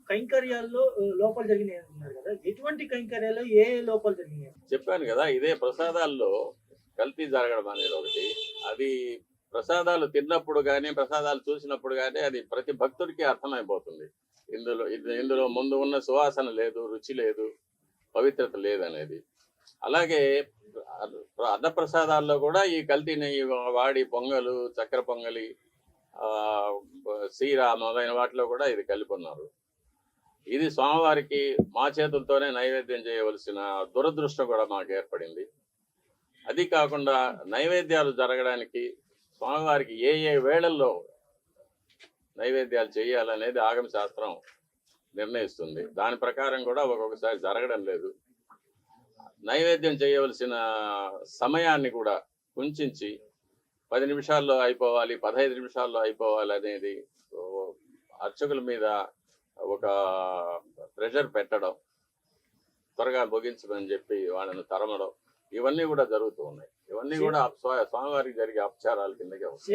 కైంకర్యాల్లో లోపాలు జరిగినాయి అంటున్నారు కదా! ఎటువంటి కైంకర్యాలు ఏ లోపాలు జరిగినాయి? చెప్పాను కదా, ఇదే ప్రసాదాల్లో కల్తీ జరగడం అనేది ఒకటి. అది ప్రసాదాలు తిన్నప్పుడు గానీ, ప్రసాదాలు చూసినప్పుడు గానీ, అది ప్రతి భక్తుడికి అర్థమైపోతుంది. ఇందులో ముందు ఉన్న సువాసన లేదు, రుచి లేదు, పవిత్రత లేదనేది. అలాగే అన్నప్రసాదాల్లో కూడా ఈ కల్తీ నెయ్యి వాడి పొంగలు, చక్కెర పొంగలి, సీర మొదలైన వాటిలో కూడా ఇది కలిపి ఉన్నారు. ఇది స్వామివారికి మా చేతులతోనే నైవేద్యం చేయవలసిన దురదృష్టం కూడా మాకు ఏర్పడింది. అది కాకుండా నైవేద్యాలు జరగడానికి స్వామివారికి ఏ ఏ వేళల్లో నైవేద్యాలు చేయాలనేది ఆగమ శాస్త్రం నిర్ణయిస్తుంది. దాని ప్రకారం కూడా ఒక్కొక్కసారి జరగడం లేదు. నైవేద్యం చేయవలసిన సమయాన్ని కూడా కుంచించి 10 నిమిషాల్లో అయిపోవాలి, 15 నిమిషాల్లో అయిపోవాలి అనేది అర్చకుల మీద ఒక ప్రెషర్ పెట్టడం, త్వరగా ముగించమని చెప్పి వాళ్ళని తరమడం, ఇవన్నీ కూడా జరుగుతూ ఉన్నాయి. ఇవన్నీ కూడా స్వామివారికి జరిగే అపచారాల కిందకే వస్తాయి.